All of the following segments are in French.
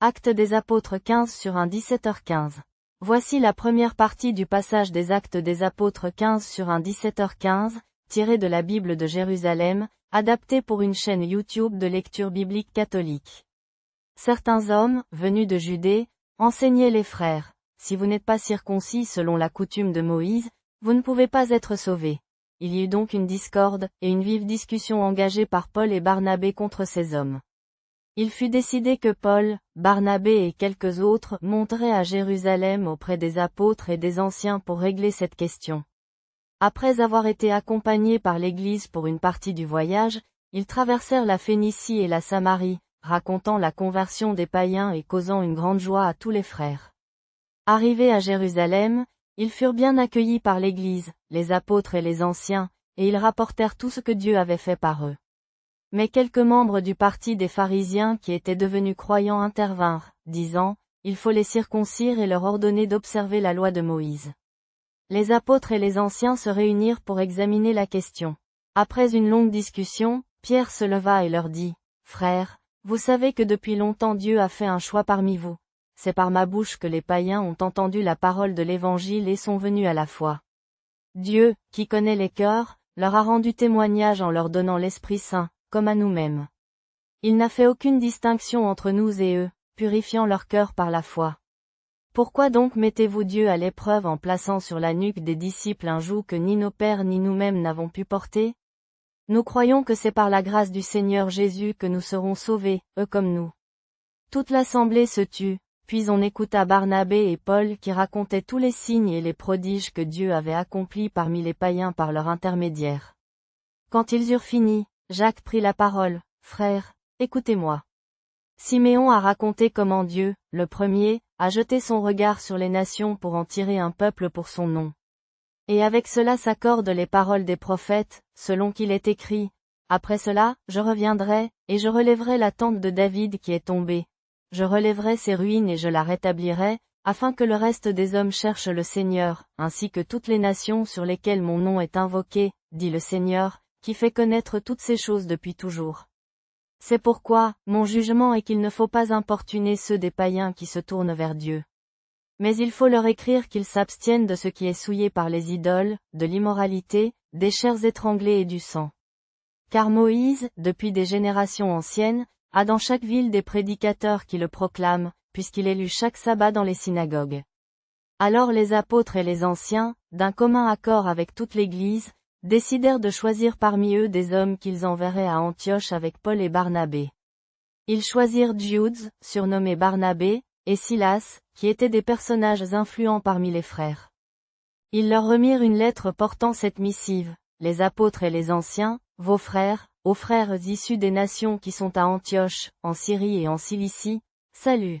Actes des Apôtres 15 sur 1 17h15. Voici la première partie du passage des Actes des Apôtres 15 sur 1 17h15, tiré de la Bible de Jérusalem, adapté pour une chaîne YouTube de lecture biblique catholique. Certains hommes, venus de Judée, enseignaient les frères, si vous n'êtes pas circoncis selon la coutume de Moïse, vous ne pouvez pas être sauvés. Il y eut donc une discorde, et une vive discussion engagée par Paul et Barnabé contre ces hommes. Il fut décidé que Paul, Barnabé et quelques autres monteraient à Jérusalem auprès des apôtres et des anciens pour régler cette question. Après avoir été accompagnés par l'Église pour une partie du voyage, ils traversèrent la Phénicie et la Samarie, racontant la conversion des païens et causant une grande joie à tous les frères. Arrivés à Jérusalem, ils furent bien accueillis par l'Église, les apôtres et les anciens, et ils rapportèrent tout ce que Dieu avait fait par eux. Mais quelques membres du parti des pharisiens qui étaient devenus croyants intervinrent, disant, il faut les circoncire et leur ordonner d'observer la loi de Moïse. Les apôtres et les anciens se réunirent pour examiner la question. Après une longue discussion, Pierre se leva et leur dit, frères, vous savez que depuis longtemps Dieu a fait un choix parmi vous. C'est par ma bouche que les païens ont entendu la parole de l'Évangile et sont venus à la foi. Dieu, qui connaît les cœurs, leur a rendu témoignage en leur donnant l'Esprit Saint, comme à nous-mêmes. Il n'a fait aucune distinction entre nous et eux, purifiant leur cœur par la foi. Pourquoi donc mettez-vous Dieu à l'épreuve en plaçant sur la nuque des disciples un joug que ni nos pères ni nous-mêmes n'avons pu porter? Nous croyons que c'est par la grâce du Seigneur Jésus que nous serons sauvés, eux comme nous. Toute l'assemblée se tut, puis on écouta Barnabé et Paul qui racontaient tous les signes et les prodiges que Dieu avait accomplis parmi les païens par leur intermédiaire. Quand ils eurent fini, Jacques prit la parole, frères, écoutez-moi. Siméon a raconté comment Dieu, le premier, a jeté son regard sur les nations pour en tirer un peuple pour son nom. Et avec cela s'accordent les paroles des prophètes, selon qu'il est écrit, après cela, je reviendrai, et je relèverai la tente de David qui est tombée. Je relèverai ses ruines et je la rétablirai, afin que le reste des hommes cherche le Seigneur, ainsi que toutes les nations sur lesquelles mon nom est invoqué, dit le Seigneur, qui fait connaître toutes ces choses depuis toujours. C'est pourquoi, mon jugement est qu'il ne faut pas importuner ceux des païens qui se tournent vers Dieu. Mais il faut leur écrire qu'ils s'abstiennent de ce qui est souillé par les idoles, de l'immoralité, des chairs étranglées et du sang. Car Moïse, depuis des générations anciennes, a dans chaque ville des prédicateurs qui le proclament, puisqu'il est lu chaque sabbat dans les synagogues. Alors les apôtres et les anciens, d'un commun accord avec toute l'Église, décidèrent de choisir parmi eux des hommes qu'ils enverraient à Antioche avec Paul et Barnabé. Ils choisirent Jude, surnommé Barnabé, et Silas, qui étaient des personnages influents parmi les frères. Ils leur remirent une lettre portant cette missive, les apôtres et les anciens, vos frères, aux frères issus des nations qui sont à Antioche, en Syrie et en Cilicie, salut.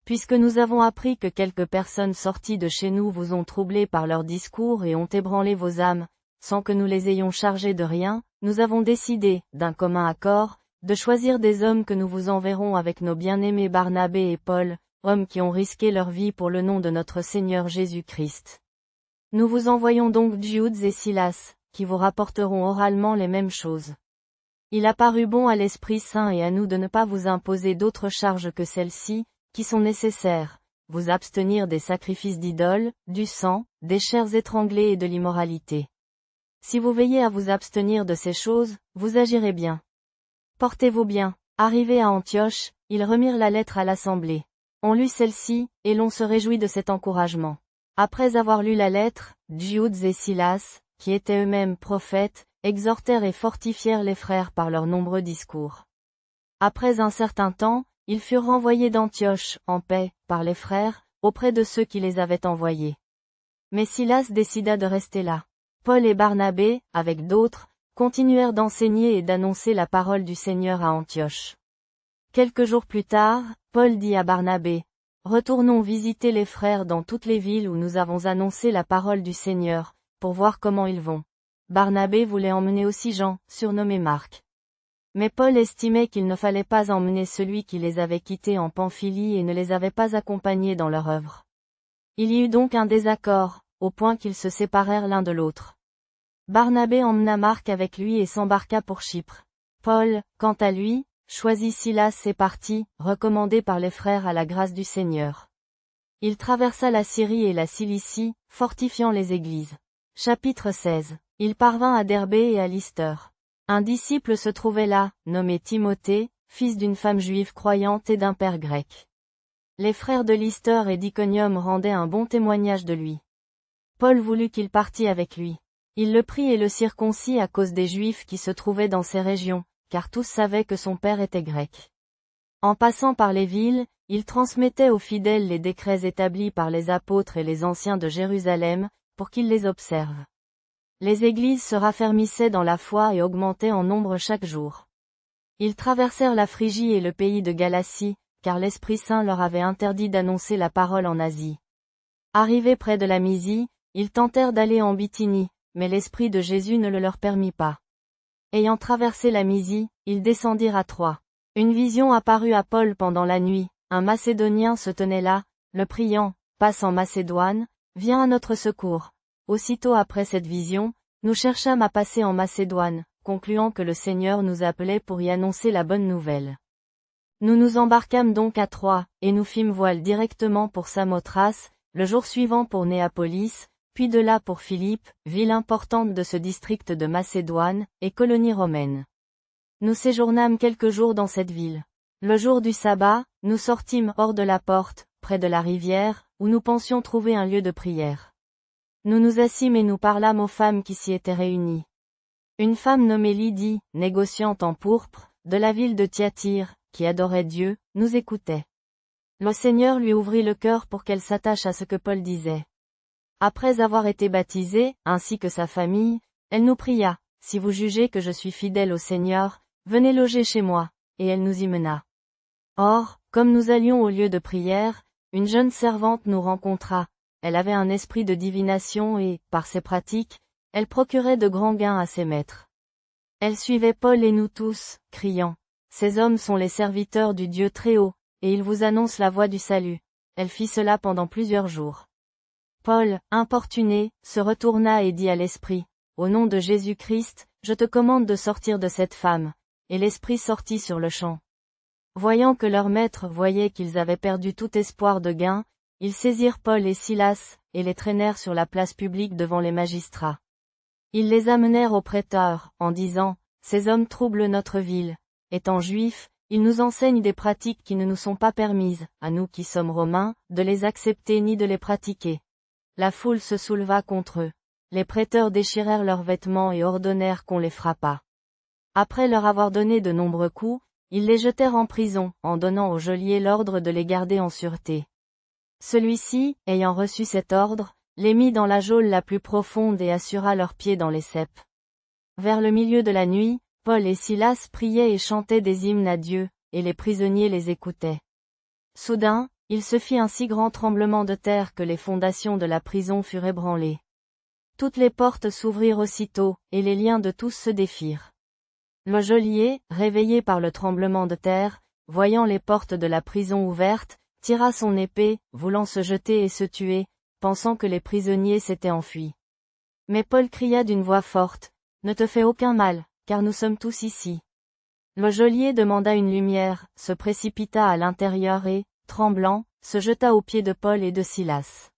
Puisque nous avons appris que quelques personnes sorties de chez nous vous ont troublés par leurs discours et ont ébranlé vos âmes, sans que nous les ayons chargés de rien, nous avons décidé, d'un commun accord, de choisir des hommes que nous vous enverrons avec nos bien-aimés Barnabé et Paul, hommes qui ont risqué leur vie pour le nom de notre Seigneur Jésus-Christ. Nous vous envoyons donc Jude et Silas, qui vous rapporteront oralement les mêmes choses. Il a paru bon à l'Esprit Saint et à nous de ne pas vous imposer d'autres charges que celles-ci, qui sont nécessaires, vous abstenir des sacrifices d'idoles, du sang, des chairs étranglées et de l'immoralité. Si vous veillez à vous abstenir de ces choses, vous agirez bien. Portez-vous bien. Arrivés à Antioche, ils remirent la lettre à l'assemblée. On lut celle-ci, et l'on se réjouit de cet encouragement. Après avoir lu la lettre, Jude et Silas, qui étaient eux-mêmes prophètes, exhortèrent et fortifièrent les frères par leurs nombreux discours. Après un certain temps, ils furent renvoyés d'Antioche, en paix, par les frères, auprès de ceux qui les avaient envoyés. Mais Silas décida de rester là. Paul et Barnabé, avec d'autres, continuèrent d'enseigner et d'annoncer la parole du Seigneur à Antioche. Quelques jours plus tard, Paul dit à Barnabé, « Retournons visiter les frères dans toutes les villes où nous avons annoncé la parole du Seigneur, pour voir comment ils vont. » Barnabé voulait emmener aussi Jean, surnommé Marc. Mais Paul estimait qu'il ne fallait pas emmener celui qui les avait quittés en Pamphylie et ne les avait pas accompagnés dans leur œuvre. Il y eut donc un désaccord, au point qu'ils se séparèrent l'un de l'autre. Barnabé emmena Marc avec lui et s'embarqua pour Chypre. Paul, quant à lui, choisit Silas et partit, recommandé par les frères à la grâce du Seigneur. Il traversa la Syrie et la Cilicie, fortifiant les églises. Chapitre 16. Il parvint à Derbé et à Lystre. Un disciple se trouvait là, nommé Timothée, fils d'une femme juive croyante et d'un père grec. Les frères de Lystre et d'Iconium rendaient un bon témoignage de lui. Paul voulut qu'il partît avec lui. Il le prit et le circoncit à cause des Juifs qui se trouvaient dans ces régions, car tous savaient que son père était grec. En passant par les villes, il transmettait aux fidèles les décrets établis par les apôtres et les anciens de Jérusalem, pour qu'ils les observent. Les églises se raffermissaient dans la foi et augmentaient en nombre chaque jour. Ils traversèrent la Phrygie et le pays de Galatie, car l'Esprit Saint leur avait interdit d'annoncer la parole en Asie. Arrivés près de la Mysie, ils tentèrent d'aller en Bithynie, mais l'Esprit de Jésus ne le leur permit pas. Ayant traversé la Mysie, ils descendirent à Troie. Une vision apparut à Paul pendant la nuit, un Macédonien se tenait là, le priant, passe en Macédoine, viens à notre secours. Aussitôt après cette vision, nous cherchâmes à passer en Macédoine, concluant que le Seigneur nous appelait pour y annoncer la bonne nouvelle. Nous nous embarquâmes donc à Troie, et nous fîmes voile directement pour Samothrace, le jour suivant pour Néapolis, puis de là pour Philippe, ville importante de ce district de Macédoine, et colonie romaine. Nous séjournâmes quelques jours dans cette ville. Le jour du sabbat, nous sortîmes hors de la porte, près de la rivière, où nous pensions trouver un lieu de prière. Nous nous assîmes et nous parlâmes aux femmes qui s'y étaient réunies. Une femme nommée Lydie, négociante en pourpre, de la ville de Thyatire, qui adorait Dieu, nous écoutait. Le Seigneur lui ouvrit le cœur pour qu'elle s'attache à ce que Paul disait. Après avoir été baptisée, ainsi que sa famille, elle nous pria, « Si vous jugez que je suis fidèle au Seigneur, venez loger chez moi, » et elle nous y mena. Or, comme nous allions au lieu de prière, une jeune servante nous rencontra. Elle avait un esprit de divination et, par ses pratiques, elle procurait de grands gains à ses maîtres. Elle suivait Paul et nous tous, criant, « Ces hommes sont les serviteurs du Dieu Très-Haut, et ils vous annoncent la voie du salut. » Elle fit cela pendant plusieurs jours. Paul, importuné, se retourna et dit à l'esprit, « Au nom de Jésus-Christ, je te commande de sortir de cette femme. » Et l'esprit sortit sur le champ. Voyant que leurs maîtres voyaient qu'ils avaient perdu tout espoir de gain, ils saisirent Paul et Silas, et les traînèrent sur la place publique devant les magistrats. Ils les amenèrent au préteur, en disant, « Ces hommes troublent notre ville. Étant juifs, ils nous enseignent des pratiques qui ne nous sont pas permises, à nous qui sommes romains, de les accepter ni de les pratiquer. » La foule se souleva contre eux. Les prêteurs déchirèrent leurs vêtements et ordonnèrent qu'on les frappât. Après leur avoir donné de nombreux coups, ils les jetèrent en prison, en donnant au geôlier l'ordre de les garder en sûreté. Celui-ci, ayant reçu cet ordre, les mit dans la geôle la plus profonde et assura leurs pieds dans les ceps. Vers le milieu de la nuit, Paul et Silas priaient et chantaient des hymnes à Dieu, et les prisonniers les écoutaient. Soudain, il se fit un si grand tremblement de terre que les fondations de la prison furent ébranlées. Toutes les portes s'ouvrirent aussitôt, et les liens de tous se défirent. Le geôlier, réveillé par le tremblement de terre, voyant les portes de la prison ouvertes, tira son épée, voulant se jeter et se tuer, pensant que les prisonniers s'étaient enfuis. Mais Paul cria d'une voix forte, « Ne te fais aucun mal, car nous sommes tous ici. » Le geôlier demanda une lumière, se précipita à l'intérieur et, tremblant, se jeta aux pieds de Paul et de Silas.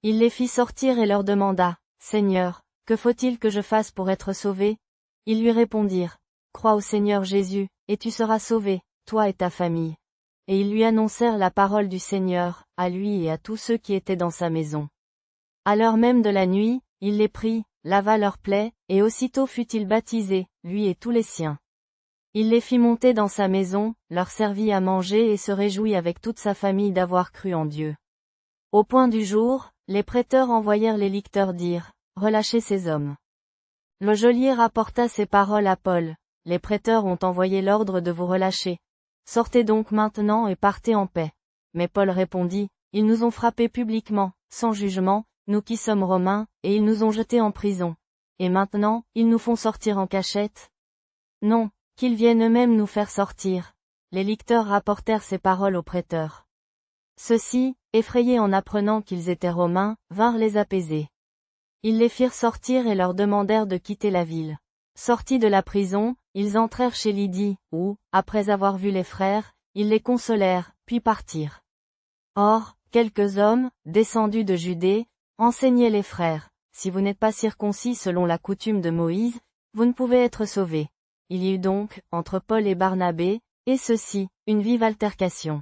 Il les fit sortir et leur demanda, « Seigneur, que faut-il que je fasse pour être sauvé ?» Ils lui répondirent, « Crois au Seigneur Jésus, et tu seras sauvé, toi et ta famille. » Et ils lui annoncèrent la parole du Seigneur, à lui et à tous ceux qui étaient dans sa maison. À l'heure même de la nuit, il les prit, lava leurs plaies, et aussitôt fut-il baptisé, lui et tous les siens. Il les fit monter dans sa maison, leur servit à manger et se réjouit avec toute sa famille d'avoir cru en Dieu. Au point du jour, les prêteurs envoyèrent les licteurs dire, « Relâchez ces hommes. » Le geôlier rapporta ces paroles à Paul, « Les prêteurs ont envoyé l'ordre de vous relâcher. Sortez donc maintenant et partez en paix. » Mais Paul répondit, « Ils nous ont frappés publiquement, sans jugement, nous qui sommes romains, et ils nous ont jetés en prison. Et maintenant, ils nous font sortir en cachette? Non, qu'ils viennent eux-mêmes nous faire sortir. » Les licteurs rapportèrent ces paroles aux prêteurs. Ceux-ci, effrayés en apprenant qu'ils étaient romains, vinrent les apaiser. Ils les firent sortir et leur demandèrent de quitter la ville. Sortis de la prison, ils entrèrent chez Lydie, où, après avoir vu les frères, ils les consolèrent, puis partirent. Or, quelques hommes, descendus de Judée, enseignaient les frères, si vous n'êtes pas circoncis selon la coutume de Moïse, vous ne pouvez être sauvés. Il y eut donc, entre Paul et Barnabé, et ceux-ci, une vive altercation.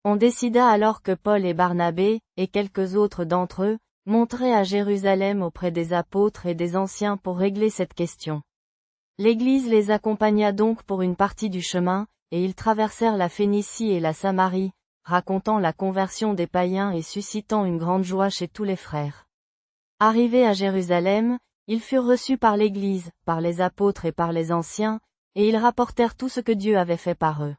On décida alors que Paul et Barnabé, et quelques autres d'entre eux, monteraient à Jérusalem auprès des apôtres et des anciens pour régler cette question. L'Église les accompagna donc pour une partie du chemin, et ils traversèrent la Phénicie et la Samarie, racontant la conversion des païens et suscitant une grande joie chez tous les frères. Arrivés à Jérusalem, ils furent reçus par l'Église, par les apôtres et par les anciens, et ils rapportèrent tout ce que Dieu avait fait par eux.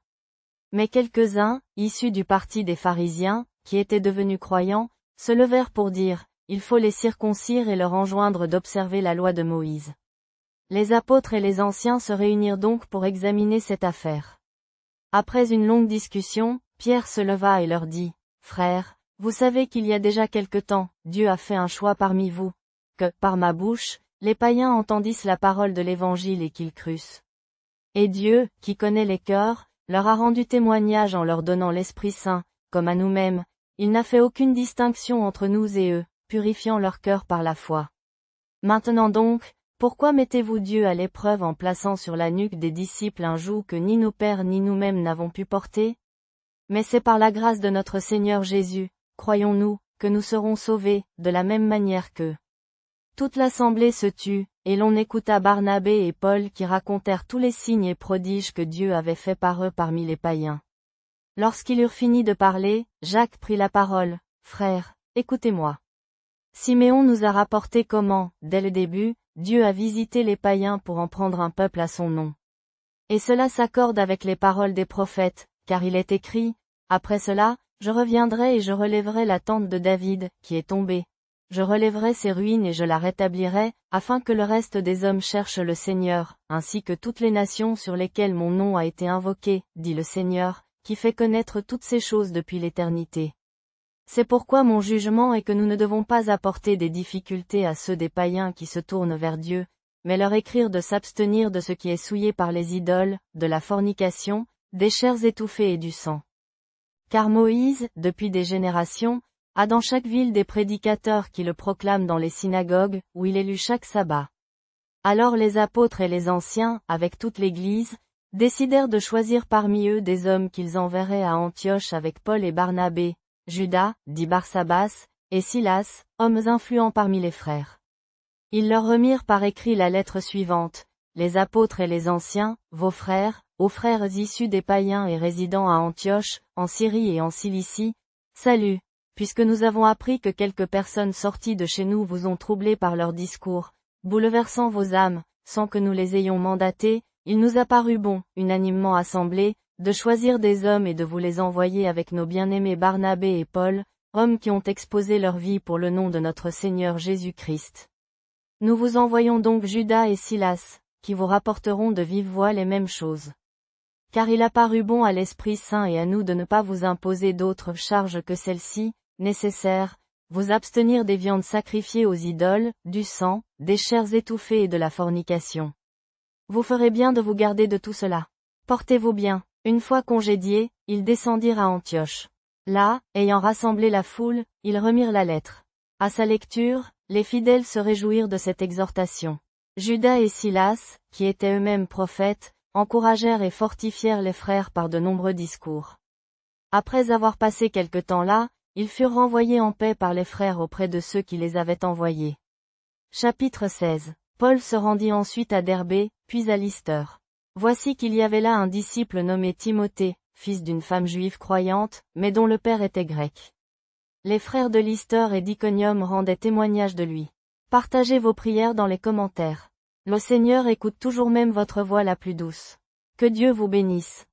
Mais quelques-uns, issus du parti des pharisiens, qui étaient devenus croyants, se levèrent pour dire, il faut les circoncire et leur enjoindre d'observer la loi de Moïse. Les apôtres et les anciens se réunirent donc pour examiner cette affaire. Après une longue discussion, Pierre se leva et leur dit, frères, vous savez qu'il y a déjà quelque temps, Dieu a fait un choix parmi vous, que, par ma bouche, les païens entendissent la parole de l'Évangile et qu'ils crussent. Et Dieu, qui connaît les cœurs, leur a rendu témoignage en leur donnant l'Esprit Saint, comme à nous-mêmes, il n'a fait aucune distinction entre nous et eux, purifiant leur cœur par la foi. Maintenant donc, pourquoi mettez-vous Dieu à l'épreuve en plaçant sur la nuque des disciples un joug que ni nos pères ni nous-mêmes n'avons pu porter? Mais c'est par la grâce de notre Seigneur Jésus, croyons-nous, que nous serons sauvés, de la même manière qu'eux. Toute l'assemblée se tut, et l'on écouta Barnabé et Paul qui racontèrent tous les signes et prodiges que Dieu avait faits par eux parmi les païens. Lorsqu'ils eurent fini de parler, Jacques prit la parole, « Frères, écoutez-moi. Siméon nous a rapporté comment, dès le début, Dieu a visité les païens pour en prendre un peuple à son nom. Et cela s'accorde avec les paroles des prophètes, car il est écrit, « Après cela, je reviendrai et je relèverai la tente de David, qui est tombée. Je relèverai ses ruines et je la rétablirai, afin que le reste des hommes cherche le Seigneur, ainsi que toutes les nations sur lesquelles mon nom a été invoqué, dit le Seigneur, qui fait connaître toutes ces choses depuis l'éternité. C'est pourquoi mon jugement est que nous ne devons pas apporter des difficultés à ceux des païens qui se tournent vers Dieu, mais leur écrire de s'abstenir de ce qui est souillé par les idoles, de la fornication, des chairs étouffées et du sang. Car Moïse, depuis des générations, a dans chaque ville des prédicateurs qui le proclament dans les synagogues, où il est lu chaque sabbat. Alors les apôtres et les anciens, avec toute l'Église, décidèrent de choisir parmi eux des hommes qu'ils enverraient à Antioche avec Paul et Barnabé, Judas, dit Barsabas, et Silas, hommes influents parmi les frères. Ils leur remirent par écrit la lettre suivante, les apôtres et les anciens, vos frères, aux frères issus des païens et résidant à Antioche, en Syrie et en Cilicie, salut. Puisque nous avons appris que quelques personnes sorties de chez nous vous ont troublés par leurs discours, bouleversant vos âmes, sans que nous les ayons mandatés, il nous a paru bon, unanimement assemblés, de choisir des hommes et de vous les envoyer avec nos bien-aimés Barnabé et Paul, hommes qui ont exposé leur vie pour le nom de notre Seigneur Jésus-Christ. Nous vous envoyons donc Judas et Silas, qui vous rapporteront de vive voix les mêmes choses. Car il a paru bon à l'Esprit Saint et à nous de ne pas vous imposer d'autres charges que celle-ci, nécessaire, vous abstenir des viandes sacrifiées aux idoles, du sang, des chairs étouffées et de la fornication. Vous ferez bien de vous garder de tout cela. Portez-vous bien. Une fois congédiés, ils descendirent à Antioche. Là, ayant rassemblé la foule, ils remirent la lettre. À sa lecture, les fidèles se réjouirent de cette exhortation. Judas et Silas, qui étaient eux-mêmes prophètes, encouragèrent et fortifièrent les frères par de nombreux discours. Après avoir passé quelque temps là, ils furent renvoyés en paix par les frères auprès de ceux qui les avaient envoyés. Chapitre 16. Paul se rendit ensuite à Derbé, puis à Lystre. Voici qu'il y avait là un disciple nommé Timothée, fils d'une femme juive croyante, mais dont le père était grec. Les frères de Lystre et d'Iconium rendaient témoignage de lui. Partagez vos prières dans les commentaires. Le Seigneur écoute toujours même votre voix la plus douce. Que Dieu vous bénisse.